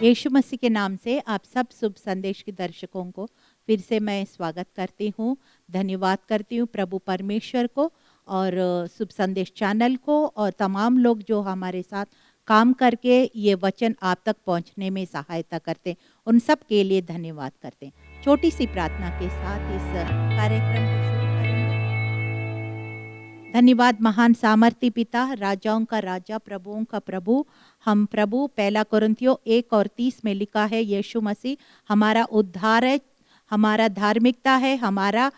यीशु मसीह के नाम से आप सब शुभ संदेश के दर्शकों को फिर से मैं स्वागत करती हूँ। धन्यवाद करती हूँ प्रभु परमेश्वर को और शुभ संदेश चैनल को और तमाम लोग जो हमारे साथ काम करके ये वचन आप तक पहुँचने में सहायता करते हैं, उन सब के लिए धन्यवाद करते हैं। छोटी सी प्रार्थना के साथ इस कार्यक्रम को शुरू करेंगे। धन्यवाद महान सामर्थी पिता, राजाओं का राजा, प्रभुओं का प्रभु। हम प्रभु पहला कुरिन्थियों 1:30 में लिखा है, यीशु मसीह हमारा उद्धार है, हमारा धार्मिकता है, हमारा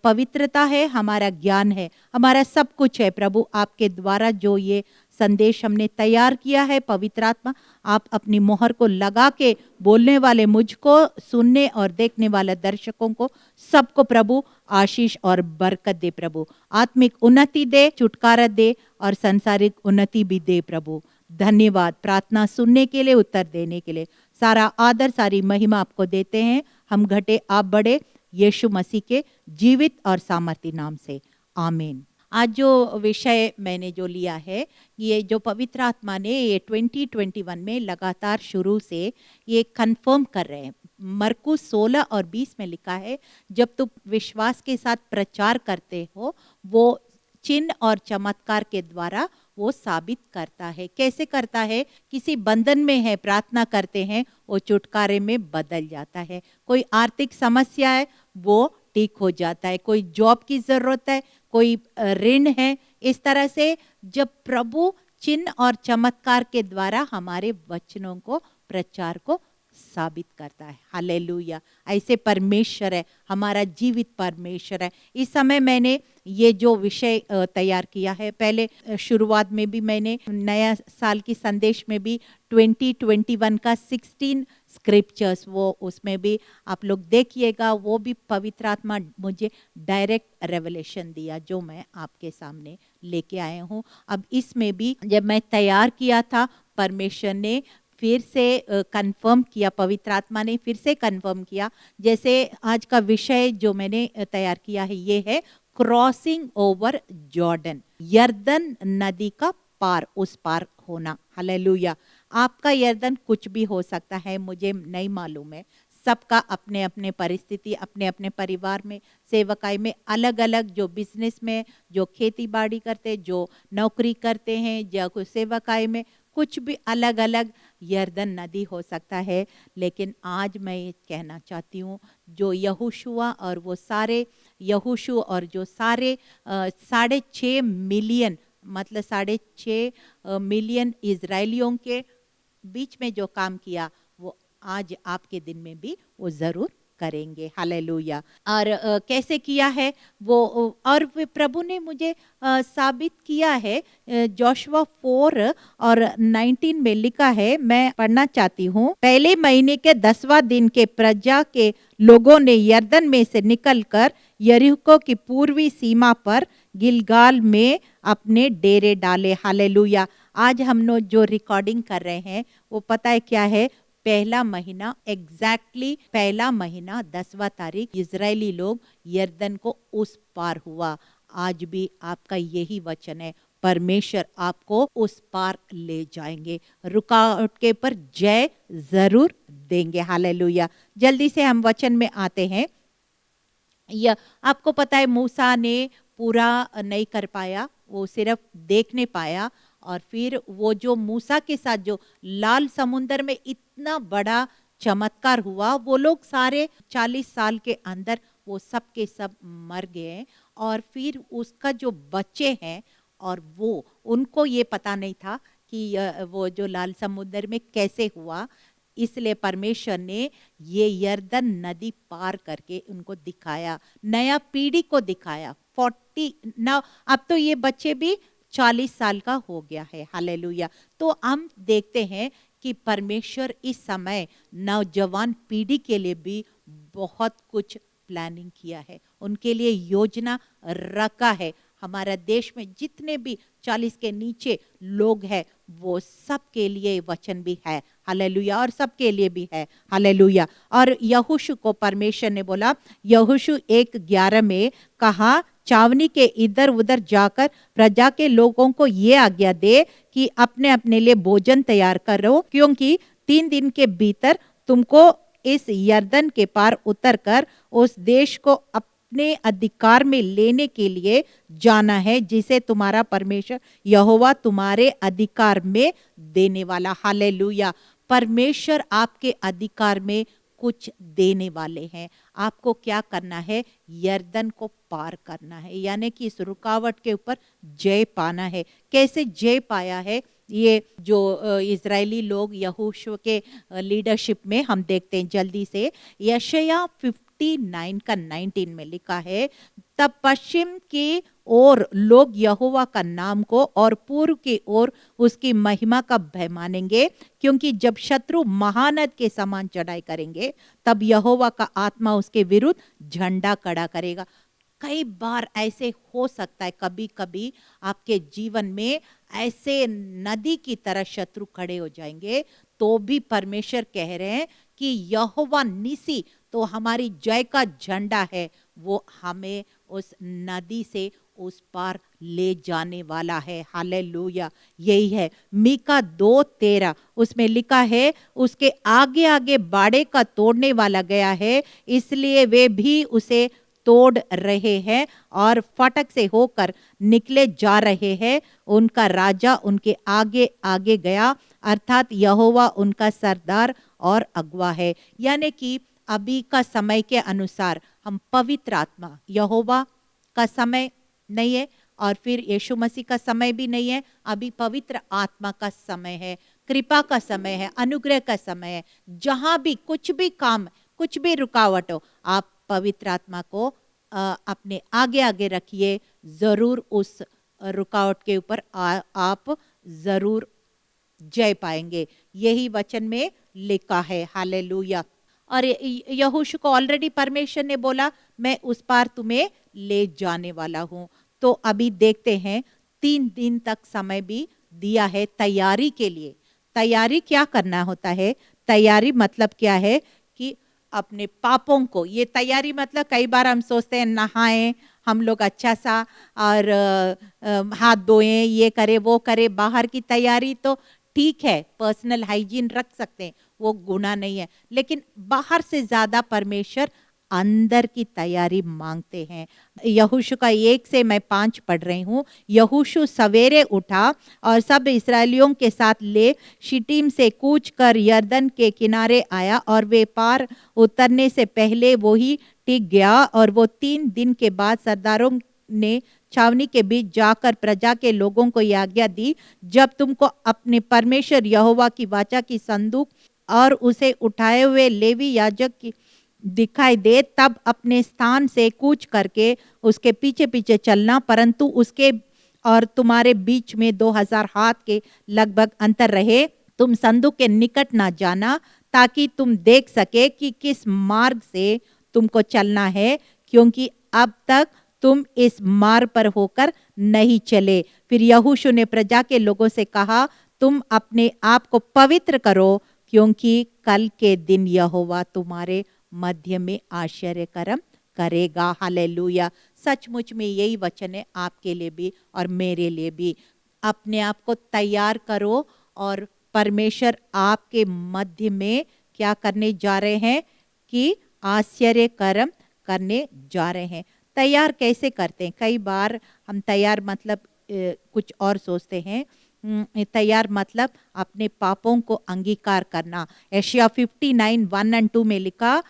पवित्रता है, हमारा ज्ञान है, हमारा सब कुछ है। प्रभु आपके द्वारा जो ये संदेश हमने तैयार किया है, पवित्र आत्मा आप अपनी मोहर को लगा के बोलने वाले मुझको, सुनने और देखने वाले दर्शकों को सबको प्रभु आशीष और बरकत दे। प्रभु आत्मिक उन्नति दे, छुटकारा दे और सांसारिक उन्नति भी दे। प्रभु धन्यवाद प्रार्थना सुनने के लिए, उत्तर देने के लिए। सारा आदर सारी महिमा आपको देते हैं। हम घटे आप बड़े, यीशु मसीह के जीवित और सामर्थी नाम से आमीन। आज जो विषय मैंने जो लिया है, ये जो पवित्र आत्मा ने ये 2021 में लगातार शुरू से ये कंफर्म कर रहे हैं। मरकुस 16 और 20 में लिखा है, जब तुम विश्वास के साथ प्रचार करते हो, वो चिन्ह और चमत्कार के द्वारा वो साबित करता है। कैसे करता है? किसी बंधन में है, प्रार्थना करते हैं, वो छुटकारे में बदल जाता है। कोई आर्थिक समस्या है, वो ठीक हो जाता है। कोई जॉब की जरूरत है, कोई ऋण है। इस तरह से जब प्रभु चिन्ह और चमत्कार के द्वारा हमारे वचनों को, प्रचार को साबित करता है। हालेलुया। ऐसे परमेश्वर है, हमारा जीवित परमेश्वर है। इस समय मैंने ये जो विषय तैयार किया है, पहले शुरुआत में भी मैंने नया साल की संदेश में भी 2021 का 16 स्क्रिप्चर्स, वो उसमें भी आप लोग देखिएगा। वो भी पवित्र आत्मा मुझे डायरेक्ट रेवलेशन दिया, जो मैं आपके सामने लेके आया हूँ। अब इसमें भी जब मैं तैयार किया था, परमेश्वर ने फिर से कंफर्म किया, पवित्र आत्मा ने फिर से कंफर्म किया। जैसे आज का विषय जो मैंने तैयार किया है, ये है क्रॉसिंग ओवर जॉर्डन, यरदन नदी का पार, उस पार होना। हालेलुया। आपका यरदन कुछ भी हो सकता है, मुझे नहीं मालूम है। सबका अपने अपने परिस्थिति, अपने अपने परिवार में, सेवकाई में अलग अलग, जो बिजनेस में, जो खेती बाड़ी करते, जो नौकरी करते हैं, या कोई सेवकाई में, कुछ भी अलग अलग यरदन नदी हो सकता है। लेकिन आज मैं ये कहना चाहती हूँ, जो यहोशुआ और वो सारे यहोशू और जो सारे 6.5 मिलियन, मतलब 6.5 मिलियन इजरायलियों के बीच में जो काम किया, वो आज आपके दिन में भी वो जरूर करेंगे। हालेलुया। और कैसे किया है वो, और प्रभु ने मुझे साबित किया है। जोशुआ 4 और 19 में लिखा है, मैं पढ़ना चाहती हूँ। पहले महीने के 10वां दिन के प्रजा के लोगों ने यरदन में से निकलकर यरीहो की पूर्वी सीमा पर गिलगाल में अपने डेरे डाले। हालेलुया। आज हम लोग जो रिकॉर्डिंग कर रहे हैं, वो पता है क्या है? पहला महीना, एग्जैक्टली पहला महीना 10वां तारीख इजरायली लोग यरदन को उस पार हुआ। आज भी आपका यही वचन है, परमेश्वर आपको उस पार ले जाएंगे, रुकावट के पर जय जरूर देंगे। हालेलुया। जल्दी से हम वचन में आते हैं। यह आपको पता है, मूसा ने पूरा नहीं कर पाया, वो सिर्फ देखने पाया। और फिर वो जो मूसा के साथ जो लाल समुंदर में इतना बड़ा चमत्कार हुआ, वो लोग सारे 40 साल के अंदर वो सब के सब मर गए। और फिर उसका जो बच्चे हैं, और वो उनको ये पता नहीं था कि वो जो लाल समुंदर में कैसे हुआ। इसलिए परमेश्वर ने ये यरदन नदी पार करके उनको दिखाया, नया पीढ़ी को दिखाया। 40 ना, अब तो ये बच्चे भी 40 साल का हो गया है। हालेलुया। तो हम देखते हैं कि परमेश्वर इस समय नौजवान पीढ़ी के लिए भी बहुत कुछ प्लानिंग किया है, उनके लिए योजना रखा है। हमारा देश में जितने भी 40 के नीचे लोग हैं, वो सब के लिए वचन भी है। हालेलुया। और सबके लिए भी है। हालेलुया। और यहोशू को परमेश्वर ने बोला, यहोशू 1:11 में कहा, चावनी के इधर उधर जाकर प्रजा के लोगों को ये आज्ञा दे कि अपने अपने लिए भोजन तैयार करो, क्योंकि 3 दिन के भीतर तुमको इस यरदन के पार उतरकर उस देश को अपने अधिकार में लेने के लिए जाना है, जिसे तुम्हारा परमेश्वर यहोवा तुम्हारे अधिकार में देने वाला। हालेलुया। परमेश्वर आपके अधिकार में कुछ देने वाले हैं। आपको क्या करना है? यरदन को पार करना है, यानी कि इस रुकावट के ऊपर जय पाना है। कैसे जय पाया है? ये जो इजरायली लोग यहोशू के लीडरशिप में हम देखते हैं जल्दी से। यशायाह 59 का 19 में लिखा है, तब पश्चिम की ओर लोग यहोवा का नाम को और पूर्व की ओर उसकी महिमा का भय मानेंगे, क्योंकि जब शत्रु महानद के समान चढ़ाई करेंगे तब यहोवा का आत्मा उसके विरुद्ध झंडा खड़ा करेगा। कई बार ऐसे हो सकता है, कभी कभी आपके जीवन में ऐसे नदी की तरह शत्रु खड़े हो जाएंगे, तो भी परमेश्वर कह रहे हैं कि यहोवा निसी तो हमारी जय का झंडा है, वो हमें उस नदी से उस पार ले जाने वाला है। हालेलुया। यही है मीका 2:13, उसमें लिखा है, उसके आगे आगे बाड़े का तोड़ने वाला गया है, इसलिए वे भी उसे तोड़ रहे हैं और फाटक से होकर निकले जा रहे हैं। उनका राजा उनके आगे आगे गया, अर्थात यहोवा उनका सरदार और अगुवा है। यानी कि अभी का समय के अनुसार हम पवित्र आत्मा, यहोवा का समय नहीं है और फिर यीशु मसीह का समय भी नहीं है, अभी पवित्र आत्मा का समय है, कृपा का समय है, अनुग्रह का समय है। जहां भी कुछ भी काम, कुछ भी रुकावट हो, आप पवित्र आत्मा को अपने आगे आगे रखिए, जरूर उस रुकावट के ऊपर आप जरूर जय पाएंगे। यही वचन में लिखा है। हालेलुया। और यहोशू को ऑलरेडी परमेश्वर ने बोला, मैं उस पार तुम्हें ले जाने वाला हूं। तो अभी देखते हैं, 3 दिन तक समय भी दिया है तैयारी के लिए। तैयारी क्या करना होता है? तैयारी मतलब क्या है कि अपने पापों को, ये तैयारी मतलब कई बार हम सोचते हैं नहाएं हम लोग अच्छा सा और हाथ धोएं, ये करे वो करे। बाहर की तैयारी तो ठीक है, पर्सनल हाइजीन रख सकते हैं, वो गुनाह नहीं है, लेकिन बाहर से ज्यादा परमेश्वर अंदर की तैयारी मांगते हैं। यहोशू का 1 से मैं 5 पढ़ रही हूँ। यहोशू सवेरे उठा और सब इसराइलियों के साथ ले शिटीम से कूच कर यरदन के किनारे आया, और वे पार उतरने से पहले वो ही टिक गया। और वो 3 दिन के बाद सरदारों ने छावनी के बीच जाकर प्रजा के लोगों को यह आज्ञा दी, जब तुमको अपने परमेश्वर यहोवा की वाचा की संदूक और उसे उठाए हुए लेवी याजक की दिखाई दे, तब अपने स्थान से कूच करके उसके पीछे पीछे चलना, परंतु उसके और तुम्हारे बीच में 2000 हाथ के लगभग अंतर रहे। तुम संदूक के निकट ना जाना, ताकि तुम देख सके कि किस मार्ग से तुमको चलना है, क्योंकि अब तक तुम इस मार्ग पर होकर नहीं चले। फिर यहोशू ने प्रजा के लोगों से कहा, तुम अपने आप को पवित्र करो, क्योंकि कल के दिन यहोवा तुम्हारे मध्य में आश्चर्य कर्म करेगा। हालेलुया। सचमुच में यही वचन है आपके लिए भी और मेरे लिए भी। अपने आप को तैयार करो, और परमेश्वर आपके मध्य में क्या करने जा रहे हैं कि आश्चर्य कर्म करने जा रहे हैं। तैयार कैसे करते हैं? कई बार हम तैयार मतलब कुछ और सोचते हैं। तैयार मतलब अपने पापों को अंगीकार करना। यशायाह 59:1-2 में लिखा,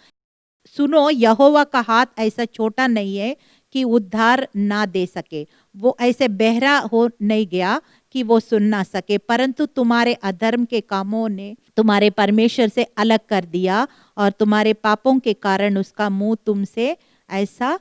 सुनो, यहोवा का हाथ ऐसा छोटा नहीं है कि उद्धार ना दे सके, वो ऐसे बहरा हो नहीं गया कि वो सुन ना सके, परंतु तुम्हारे अधर्म के कामों ने तुम्हारे परमेश्वर से अलग कर दिया, और तुम्हारे पापों के कारण उसका मुंह तुमसे ऐसा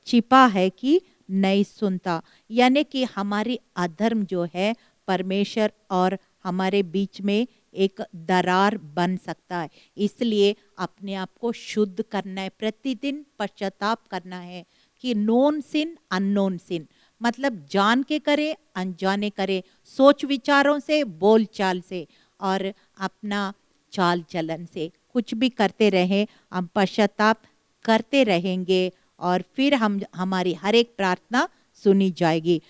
छिपा है कि नहीं सुनता। यानी कि हमारी अधर्म जो है, परमेश्वर और हमारे बीच में एक दरार बन सकता है। इसलिए अपने आप को शुद्ध करना है, प्रतिदिन पश्चाताप करना है कि नोन सिन अननोन सिन, मतलब जान के करे अनजाने करे, सोच विचारों से, बोल चाल से और अपना चाल चलन से, कुछ भी करते रहे हम पश्चाताप करते रहेंगे, और फिर हम हमारी हर एक प्रार्थना सुनी जाएगी।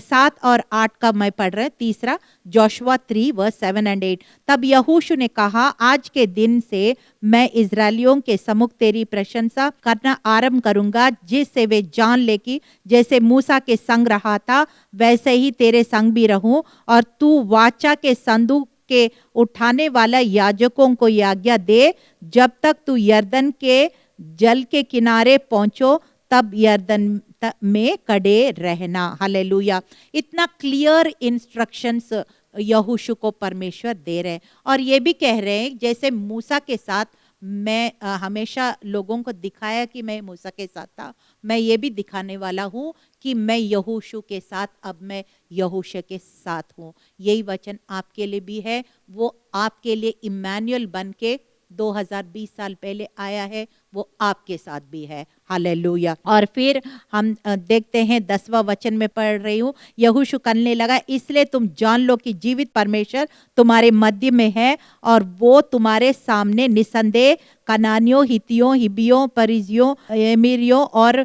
7 और 8 का मैं पढ़ रहा हूं। तीसरा जोशुआ 3 वर्स 7 एंड 8। तब यहोशू ने कहा, आज के दिन से मैं इजरायलियों के सम्मुख तेरी प्रशंसा करना आरंभ करूंगा, जिससे वे जान ले कि जैसे मूसा के संग रहा था वैसे ही तेरे संग भी रहूं। और तू वाचा के संदूक के उठाने वाला याजकों को यह आज्ञा दे, जब तक तू यरदन के जल के किनारे पहुंचो तब यरदन में कड़े रहना। हालेलुया। इतना क्लियर इंस्ट्रक्शंस यहोशू को परमेश्वर दे रहे हैं और ये भी कह रहे हैं जैसे मूसा के साथ मैं हमेशा लोगों को दिखाया कि मैं मूसा के साथ था, मैं ये भी दिखाने वाला हूँ कि मैं यहोशू के साथ, अब मैं यहोशू के साथ हूँ। यही वचन आपके लिए भी है, वो आपके लिए इम्मानुएल बन के 2020 साल पहले आया है, वो आपके साथ भी है। हालेलुया। और फिर हम देखते हैं 10वां वचन में पढ़ रही हूँ। यहोशू कहने लगा, इसलिए तुम जान लो कि जीवित परमेश्वर तुम्हारे मध्य में है और वो तुम्हारे सामने निसंदेह कनानियों, हितियों, हिबियों, परिजियों, एमीरियों और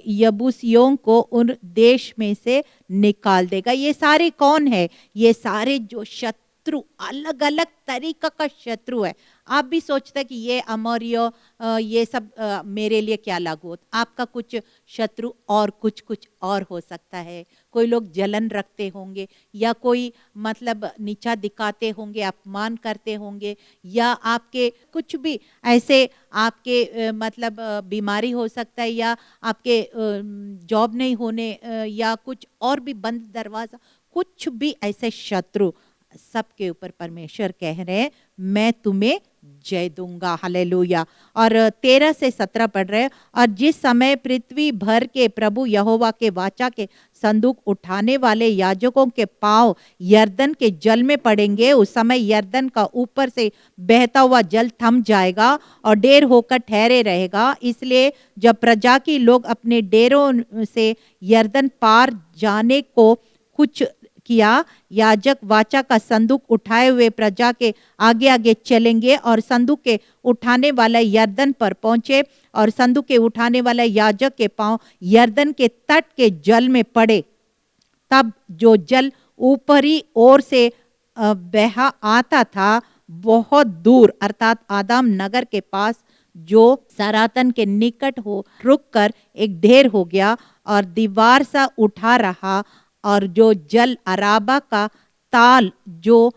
यबूसियों को उन देश में से निकाल देगा। ये सारे कौन है? ये सारे जो शत्रु, अलग अलग तरीका का शत्रु है। आप भी सोचते हैं कि ये अमोरियो, ये सब मेरे लिए क्या लागू होता। आपका कुछ शत्रु और कुछ और हो सकता है। कोई लोग जलन रखते होंगे या कोई मतलब नीचा दिखाते होंगे, अपमान करते होंगे, या आपके कुछ भी ऐसे आपके मतलब बीमारी हो सकता है, या आपके जॉब नहीं होने, या कुछ और भी बंद दरवाजा, कुछ भी ऐसे शत्रु, सबके ऊपर परमेश्वर कह रहे हैं मैं तुम्हें जय दूंगा। हालेलुया। और 13 से 17 पढ़ रहे हैं। और जिस समय पृथ्वी भर के प्रभु यहोवा के वाचा के संदूक उठाने वाले याजकों के पांव यरदन के जल में पड़ेंगे, उस समय यरदन का ऊपर से बहता हुआ जल थम जाएगा और डेर होकर ठहरे रहेगा। इसलिए जब प्रजा के लोग अपने डेरों से यरदन पार जाने को कुछ किया, याजक वाचा का संदूक उठाए हुए प्रजा के आगे आगे चलेंगे और संदूक के उठाने वाला यरदन पर पहुंचे और संदूक के उठाने वाला याजक के पांव यरदन के तट के जल में पड़े। तब जो जल ऊपरी ओर से बहा आता था बहुत दूर, अर्थात आदम नगर के पास जो सरातन के निकट हो रुककर एक ढेर हो गया और दीवार सा उठा रहा, और जो जल अराबा का ताल, जो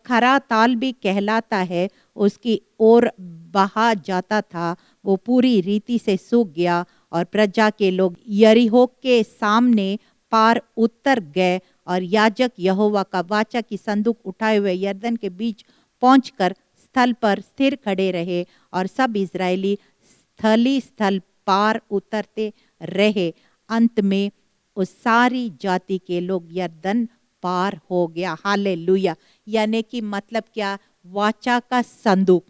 खरा ताल भी कहलाता है, उसकी ओर बहा जाता था, वो पूरी रीति से सूख गया। और प्रजा के लोग यरीहो के सामने पार उतर गए और याजक यहोवा का वाचा की संदूक उठाए हुए यरदन के बीच पहुंचकर स्थल पर स्थिर खड़े रहे और सब इजरायली स्थल पार उतरते रहे। अंत में उस सारी जाति के लोग यरदन पार हो गया। हालेलुया। यानी कि मतलब क्या? वाचा का संदूक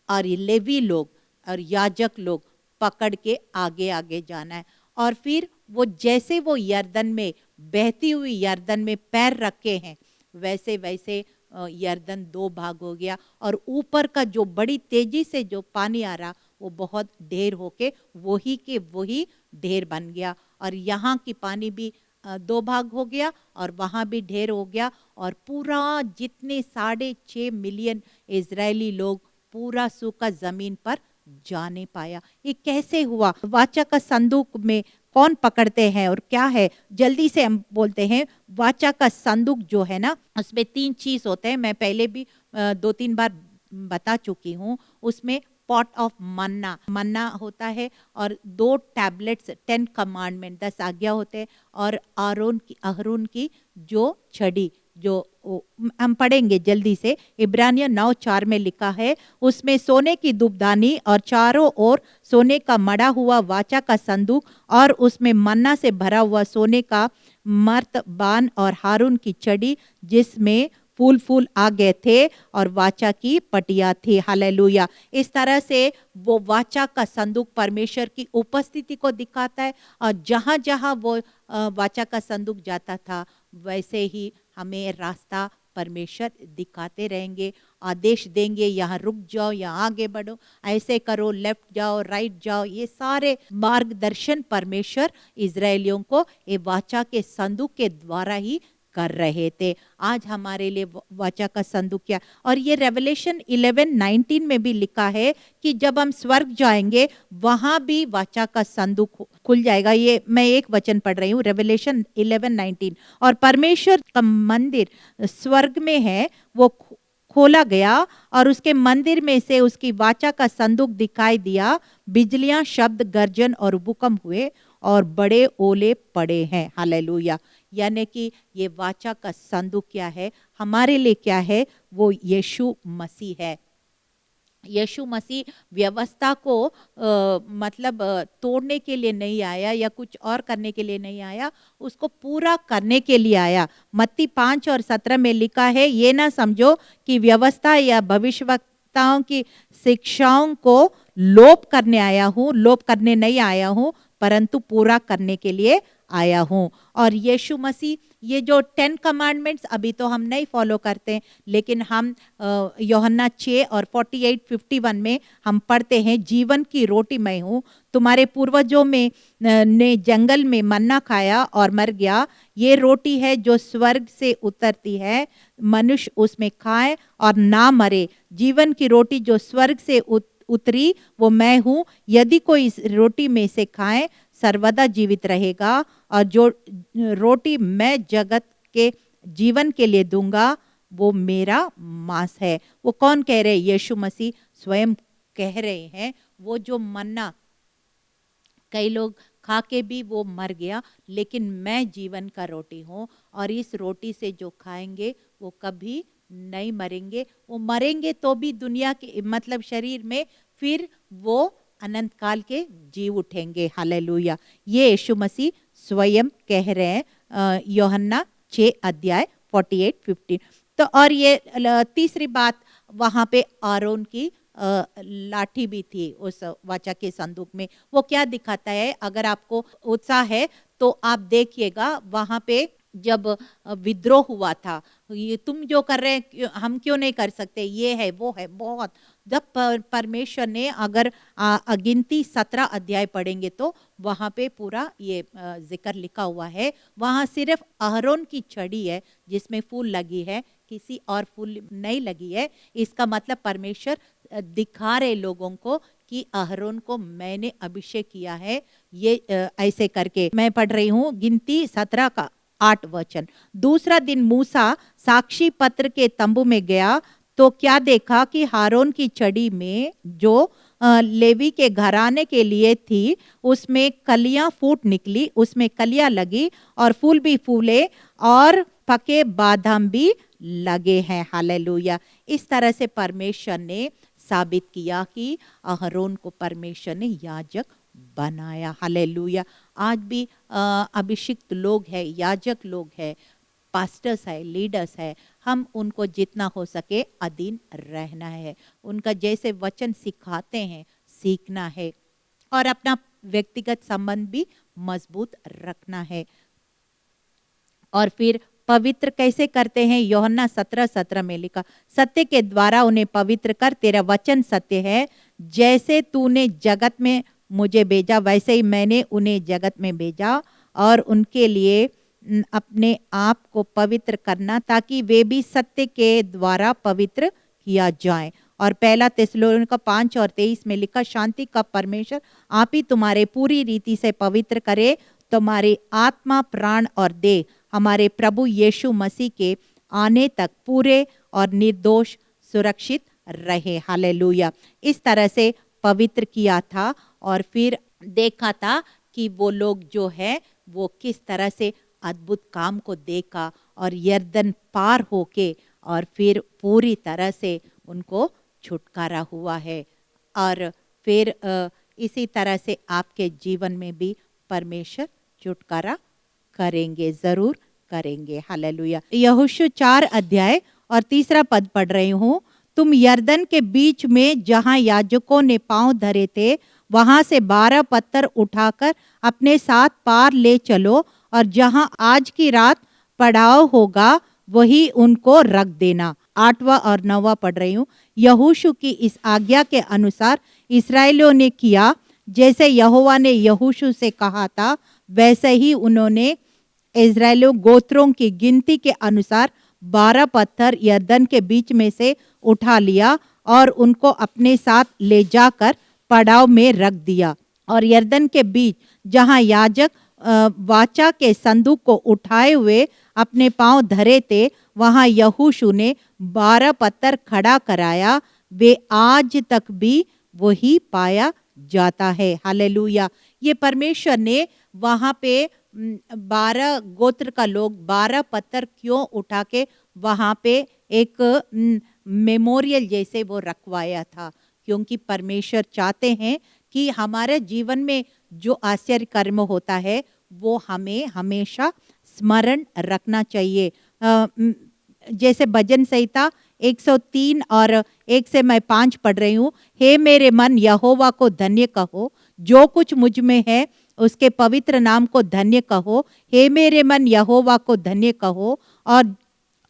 और लेवी लोग और याजक लोग पकड़ के आगे आगे जाना है। और फिर वो जैसे वो यरदन में, बहती हुई यरदन में पैर रखे हैं, वैसे वैसे यरदन 2 भाग हो गया और ऊपर का जो बड़ी तेजी से जो पानी आ रहा वो बहुत ढेर होके वही के वही ढेर बन गया। और यहाँ की पानी भी 2 भाग हो गया और वहाँ भी ढेर हो गया। और पूरा जितने 6.5 मिलियन इजरायली लोग पूरा सूखा जमीन पर जा नहीं पाया। ये कैसे हुआ? वाचा का संदूक में कौन पकड़ते हैं और क्या है? जल्दी से हम बोलते हैं। वाचा का संदूक जो है ना, उसमें 3 चीज होते हैं। मैं पहले भी 2-3 बार बता चुकी हूँ। उसमें पॉट ऑफ मन्ना होता है और 2 टैबलेट्स 10 कमांडमेंट 10 आज्ञा होते हैं, और अहरोन की जो छड़ी, जो हम पढ़ेंगे जल्दी से। इब्रानियों 9:4 में लिखा है, उसमें सोने की धूपदानी और चारों ओर सोने का मढ़ा हुआ वाचा का संदूक और उसमें मन्ना से भरा हुआ सोने का मर्तबान और हारून की छड़ी जिसमें फूल आ गए थे और वाचा की पटिया थी। हालेलुया। इस तरह से वो वाचा का संदूक परमेश्वर की उपस्थिति को दिखाता है और जहां जहां वो वाचा का संदूक जाता था वैसे ही हमें रास्ता परमेश्वर दिखाते रहेंगे, आदेश देंगे, यहाँ रुक जाओ, यहाँ आगे बढ़ो, ऐसे करो, लेफ्ट जाओ, राइट जाओ। ये सारे मार्गदर्शन परमेश्वर इजरायलियों को ये वाचा के संदूक के द्वारा ही कर रहे थे। आज हमारे लिए वाचा का संदूक क्या, और ये रेवलेशन 11:19 में भी लिखा है कि जब हम स्वर्ग जाएंगे वहां भी वाचा का संदूक खुल जाएगा। ये मैं एक वचन पढ़ रही हूँ, रेवलेशन 11:19। और परमेश्वर का मंदिर स्वर्ग में है, वो खोला गया और उसके मंदिर में से उसकी वाचा का संदूक दिखाई दिया। बिजलियां, शब्द, गर्जन और भूकंप हुए और बड़े ओले पड़े हैं। हालेलुया। यानी कि ये वाचा का संदूक क्या है, हमारे लिए क्या है, वो यीशु मसीह है। यीशु मसीह व्यवस्था को मतलब तोड़ने के लिए नहीं आया या कुछ और करने के लिए नहीं आया, उसको पूरा करने के लिए आया। मत्ती 5:17 में लिखा है, ये ना समझो कि व्यवस्था या भविष्यवक्ताओं की शिक्षाओं को लोप करने आया हूँ, लोप करने नहीं आया हूँ, परंतु पूरा करने के लिए आया हूँ। और यीशु मसीह, ये जो 10 कमांडमेंट्स अभी तो हम नहीं फॉलो करते, लेकिन हम यूहन्ना 6 और 48:51 में हम पढ़ते हैं, जीवन की रोटी मैं हूँ। तुम्हारे पूर्वजों में ने जंगल में मन्ना खाया और मर गया। ये रोटी है जो स्वर्ग से उतरती है, मनुष्य उसमें खाए और ना मरे। जीवन की रोटी जो स्वर्ग से उतरी वो मैं हूँ। यदि कोई इस रोटी में से खाए सर्वदा जीवित रहेगा, और जो रोटी मैं जगत के जीवन के लिए दूंगा वो मेरा मांस है। वो कौन कह रहे हैं? यीशु मसीह स्वयं कह रहे हैं। वो जो मन्ना कई लोग खा के भी वो मर गया, लेकिन मैं जीवन का रोटी हूँ, और इस रोटी से जो खाएंगे वो कभी नहीं मरेंगे। वो मरेंगे तो भी दुनिया के मतलब शरीर में, फिर वो अनंत काल के जी उठेंगे। हालेलुया। ये यीशु मसीह स्वयं कह रहे हैं, यूहन्ना 6:48-50। तो और ये तीसरी बात, वहां पे आरोन की लाठी भी थी उस वाचा के संदूक में। वो क्या दिखाता है? अगर आपको उत्साह है तो आप देखिएगा, वहां पे जब विद्रोह हुआ था, ये तुम जो कर रहे हैं हम क्यों नहीं कर सकते, ये है वो है, बहुत। जब परमेश्वर ने, अगर अगिनती 17 अध्याय पढ़ेंगे तो वहां पे पूरा ये जिक्र लिखा हुआ है। वहां सिर्फ अहरोन की छड़ी है जिसमें फूल लगी है, किसी और फूल नहीं लगी है। इसका मतलब परमेश्वर दिखा रहे लोगों को कि अहरोन को मैंने अभिषेक किया है। ये ऐसे करके मैं पढ़ रही हूँ, गिनती 17:8। दूसरा दिन मूसा साक्षी पत्र के तंबू में गया तो क्या देखा कि हारून की छड़ी में जो लेवी के घराने के लिए थी, उसमें कलियां फूट निकली, उसमें कलियां लगी और फूल भी फूले और पके बादाम भी लगे हैं। हालेलुया। इस तरह से परमेश्वर ने साबित किया कि अहरोन को परमेश्वर ने याजक बनाया। हालेलुया। आज भी अभिषिक्त लोग हैं, याजक लोग हैं, पास्टर्स है, लीडर्स है, हम उनको जितना हो सके अधीन रहना है। उनका जैसे वचन सिखाते हैं सीखना है, और अपना व्यक्तिगत संबंध भी मजबूत रखना है। और फिर पवित्र कैसे करते हैं? यूहन्ना 17:17 में लिखा, सत्य के द्वारा उन्हें पवित्र कर, तेरा वचन सत्य है। जैसे तूने जगत में मुझे भेजा वैसे ही मैंने उन्हें जगत में भेजा, और उनके लिए अपने आप को पवित्र करना, ताकि वे भी सत्य के द्वारा पवित्र किया जाए। और पहला थिस्सलुनीका 5:23 में लिखा, शांति का परमेश्वर आप ही तुम्हारे पूरी रीति से पवित्र करे, तुम्हारी आत्मा, प्राण और देह हमारे प्रभु यीशु मसीह के आने तक पूरे और निर्दोष सुरक्षित रहे। हालेलुया। इस तरह से पवित्र किया था, और फिर देखा था कि वो लोग जो है वो किस तरह से अद्भुत काम को देखा, और यर्दन पार होके और फिर पूरी तरह से उनको छुटकारा हुआ है। और फिर इसी तरह से आपके जीवन में भी परमेश्वर छुटकारा करेंगे, जरूर करेंगे। हालेलुया। यहोशू 4:3 पढ़ रही हूँ, तुम यर्दन के बीच में जहाँ याजकों ने पांव धरे थे वहां से 12 पत्थर उठाकर अपने साथ पार ले चलो, और जहां आज की रात पड़ाव होगा वही उनको रख देना। 8वां और 9वां पढ़ रही हूँ। यहोशू की इस आज्ञा के अनुसार इस्राएलियों ने किया, जैसे यहोवा ने यहोशू से कहा था, वैसे ही उन्होंने इस्राएलियों गोत्रों की गिनती के अनुसार 12 पत्थर यरदन के बीच में से उठा लिया और उनको अपने साथ ले जाकर पड़ाव में रख दिया। और यरदन के बीच जहां याजक वाचा के संदूक को उठाए हुए अपने पांव धरे थे, वहां यहोशू ने 12 पत्थर खड़ा कराया। वे आज तक भी वही पाया जाता है। हालेलुया। ये परमेश्वर ने वहां पे 12 गोत्र का लोग 12 पत्थर क्यों उठा के वहां पे एक मेमोरियल जैसे वो रखवाया था, क्योंकि परमेश्वर चाहते हैं कि हमारे जीवन में जो आश्चर्य कर्म होता है वो हमें हमेशा स्मरण रखना चाहिए। जैसे भजन संहिता 103 और 1 से मैं 5 पढ़ रही हूँ। हे मेरे मन यहोवा को धन्य कहो, जो कुछ मुझ में है उसके पवित्र नाम को धन्य कहो। हे मेरे मन यहोवा को धन्य कहो और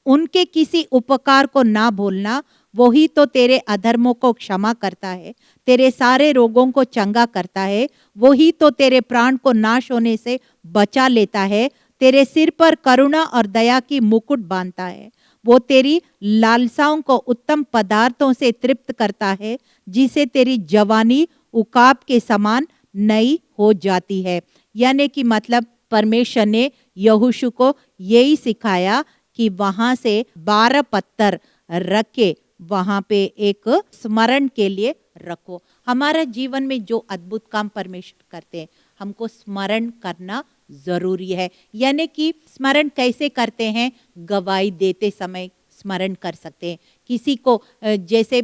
उनके किसी उपकार को ना भूलना। वही तो तेरे अधर्मों को क्षमा करता है, तेरे सारे रोगों को चंगा करता है। वही तो तेरे प्राण को नाश होने से बचा लेता है, तेरे सिर पर करुणा और दया की मुकुट बांधता है। वो तेरी लालसाओं को उत्तम पदार्थों से तृप्त करता है, जिसे तेरी जवानी उकाब के समान नई हो जाती है। यानी कि मतलब परमेश्वर ने यहोशू को यही सिखाया कि वहां से 12 पत्थर रख के वहां पे एक स्मरण के लिए रखो। हमारा जीवन में जो अद्भुत काम परमेश्वर करते हैं, हमको स्मरण करना जरूरी है। यानी कि स्मरण कैसे करते हैं? गवाही देते समय स्मरण कर सकते हैं। किसी को जैसे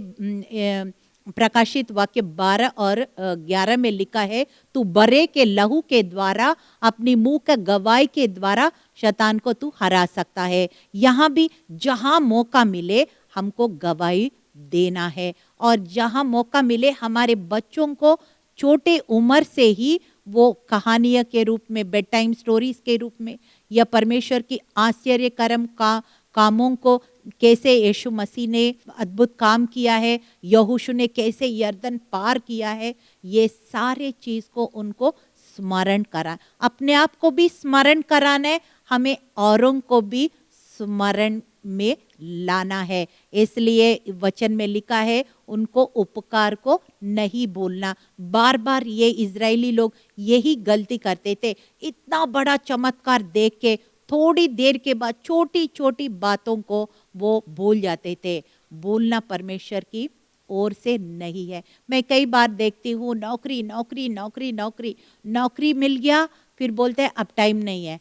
प्रकाशित वाक्य 12 और 11 में लिखा है, तू बरे के लहू के द्वारा, अपनी मुंह के गवाही के द्वारा शैतान को तू हरा सकता है। यहाँ भी जहां मौका मिले हमको गवाही देना है, और जहां मौका मिले हमारे बच्चों को छोटे उम्र से ही वो कहानियों के रूप में, बेड टाइम स्टोरीज के रूप में, या परमेश्वर की आश्चर्य कर्म का कामों को, कैसे यीशु मसीह ने अद्भुत काम किया है, यहोशू ने कैसे यरदन पार किया है, ये सारे चीज को उनको स्मरण करा। अपने आप को भी स्मरण कराना है, हमें औरों को भी स्मरण में लाना है। इसलिए वचन में लिखा है, उनको उपकार को नहीं भूलना। बार बार ये इजरायली लोग यही गलती करते थे। इतना बड़ा चमत्कार देख के थोड़ी देर के बाद छोटी छोटी बातों को वो भूल जाते थे। भूलना परमेश्वर की ओर से नहीं है। मैं कई बार देखती हूँ, नौकरी नौकरी नौकरी नौकरी नौकरी मिल गया, फिर बोलते हैं अब टाइम नहीं है,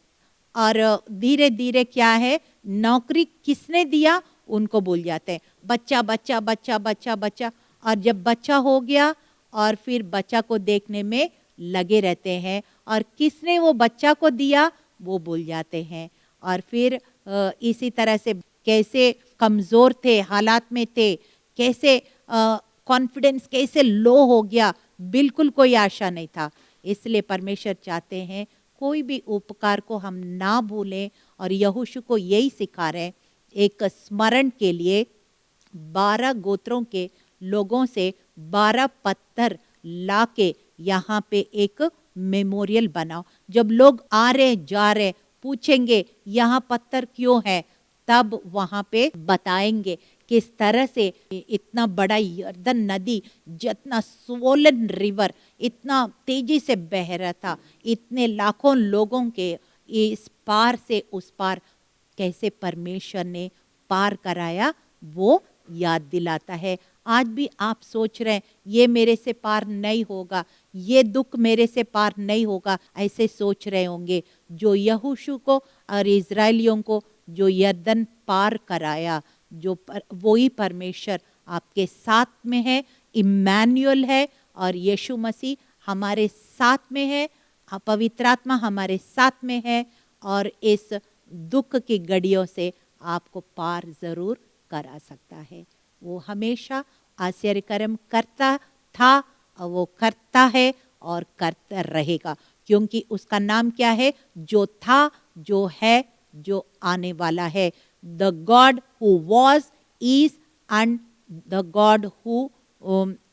और धीरे धीरे क्या है, नौकरी किसने दिया उनको भूल जाते हैं। बच्चा बच्चा बच्चा बच्चा बच्चा, और जब बच्चा हो गया और फिर बच्चा को देखने में लगे रहते हैं, और किसने वो बच्चा को दिया वो भूल जाते हैं। और फिर इसी तरह से कैसे कमजोर थे, हालात में थे, कैसे कॉन्फिडेंस कैसे लो हो गया, बिल्कुल कोई आशा नहीं था। इसलिए परमेश्वर चाहते हैं कोई भी उपकार को हम ना भूलें, और यहोशू को यही सिखा रहे हैं। एक स्मरण के लिए 12 गोत्रों के लोगों से 12 पत्थर लाके यहाँ पे एक मेमोरियल बनाओ। जब लोग आ रहे जा रहे पूछेंगे यहाँ पत्थर क्यों है, तब वहाँ पे बताएंगे किस तरह से इतना बड़ा यरदन नदी, जितना स्वोलन रिवर इतना तेजी से बह रहा था, इतने लाखों लोगों के इस पार से उस पार कैसे परमेश्वर ने पार कराया, वो याद दिलाता है। आज भी आप सोच रहे हैं ये मेरे से पार नहीं होगा, ये दुख मेरे से पार नहीं होगा, ऐसे सोच रहे होंगे। जो यहोशू को और इजरायलियों को जो यरदन पार कराया, जो वही परमेश्वर आपके साथ में है, इम्मानुएल है, और यीशु मसीह हमारे साथ में है, पवित्र आत्मा हमारे साथ में है, और इस दुख की घड़ियों से आपको पार जरूर करा सकता है। वो हमेशा आश्चर्य कर्म करता था, और वो करता है और करता रहेगा, क्योंकि उसका नाम क्या है? जो था, जो है, जो आने वाला है। The God who was, is and the God who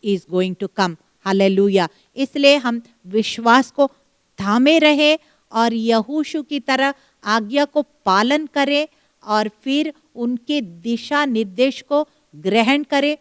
is going to come. Hallelujah. इसलिए हम विश्वास को थामे रहे और यहोशू की तरह आज्ञा को पालन करें और फिर उनके दिशा निर्देश को ग्रहण करें।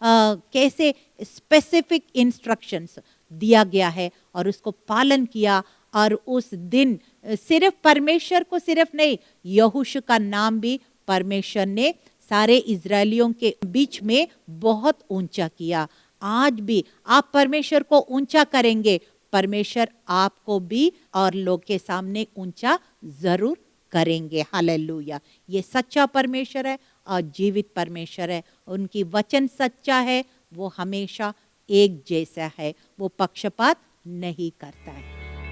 कैसे स्पेसिफिक इंस्ट्रक्शंस दिया गया है और उसको पालन किया, और उस दिन सिर्फ परमेश्वर को सिर्फ नहीं, यहोशू का नाम भी परमेश्वर ने सारे इजरायलियों के बीच में बहुत ऊंचा किया। आज भी आप परमेश्वर को ऊंचा करेंगे, परमेश्वर आपको भी और लोग के सामने ऊंचा जरूर करेंगे। हालेलुया। ये सच्चा परमेश्वर है और जीवित परमेश्वर है। उनकी वचन सच्चा है, वो हमेशा एक जैसा है, वो पक्षपात नहीं करता है।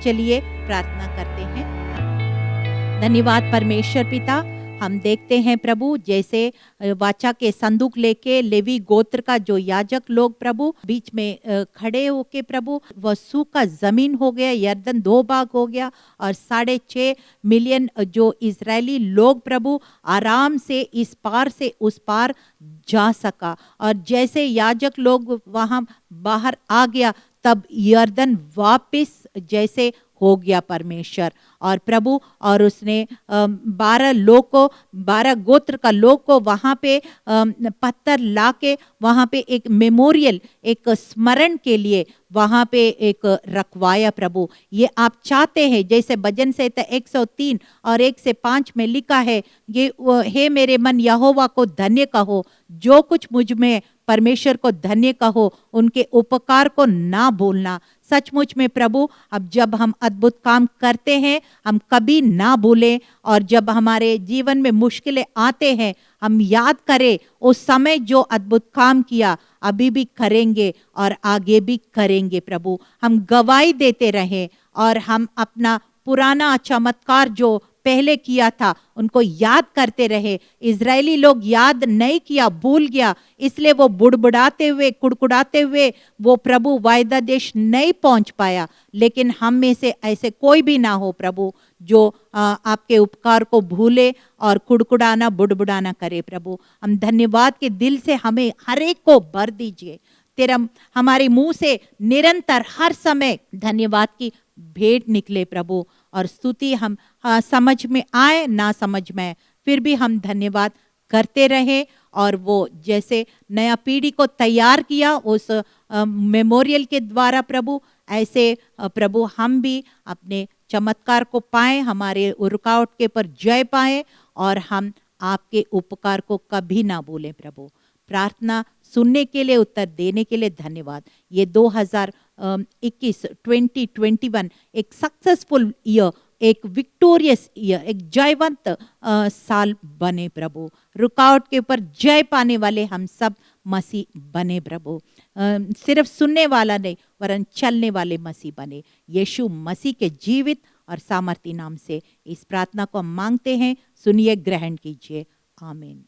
चलिए प्रार्थना करते हैं। धन्यवाद परमेश्वर पिता, हम देखते हैं प्रभु जैसे वाचा के संदूक लेके लेवी गोत्र का जो याजक लोग प्रभु बीच में खड़े होके प्रभु, वह सूखा जमीन हो गया, यर्दन 2 भाग हो गया और 6.5 मिलियन जो इजरायली लोग प्रभु आराम से इस पार से उस पार जा सका। और जैसे याजक लोग वहां बाहर आ गया, तब यर्दन वापस जैसे हो गया परमेश्वर। और प्रभु और उसने 12 गोत्र का लोग को वहां पे पत्थर लाके वहां पे एक मेमोरियल, एक स्मरण के लिए वहां पे एक रखवाया प्रभु। ये आप चाहते हैं, जैसे भजन संहिता 103 और 1 से 5 में लिखा है, ये हे मेरे मन यहोवा को धन्य कहो, जो कुछ मुझ में परमेश्वर को धन्य कहो, उनके उपकार को ना भूलना। सचमुच में प्रभु, अब जब हम अद्भुत काम करते हैं हम कभी ना भूलें, और जब हमारे जीवन में मुश्किलें आते हैं हम याद करें उस समय जो अद्भुत काम किया, अभी भी करेंगे और आगे भी करेंगे प्रभु। हम गवाही देते रहें और हम अपना पुराना चमत्कार जो पहले किया था उनको याद करते रहे। इजरायली लोग याद नहीं किया, भूल गया, इसलिए वो बुड़बुड़ाते हुए कुड़कुड़ाते हुए वो प्रभु वायदा देश नहीं पहुंच पाया। लेकिन हम में से ऐसे कोई भी ना हो प्रभु जो आपके उपकार को भूले और कुड़कुड़ाना बुड़बुड़ाना करे प्रभु। हम धन्यवाद के दिल से हमें हर एक को भर दीजिए। तेरा हमारे मुंह से निरंतर हर समय धन्यवाद की भेंट निकले प्रभु, और स्तुति हम समझ में आए ना समझ में, फिर भी हम धन्यवाद करते रहे। और वो जैसे नया पीढ़ी को तैयार किया उस मेमोरियल के द्वारा प्रभु, ऐसे प्रभु हम भी अपने चमत्कार को पाए, हमारे रुकावट के पर जय पाए, और हम आपके उपकार को कभी ना भूलें प्रभु। प्रार्थना सुनने के लिए, उत्तर देने के लिए धन्यवाद। ये 2021 एक सक्सेसफुल ईयर, एक विक्टोरियस ईयर, एक जयवंत साल बने प्रभु। रुकावट के ऊपर जय पाने वाले हम सब मसीह बने प्रभु। सिर्फ सुनने वाला नहीं वरन चलने वाले मसीह बने। यीशु मसीह के जीवित और सामर्थी नाम से इस प्रार्थना को हम मांगते हैं, सुनिए, ग्रहण कीजिए। आमीन।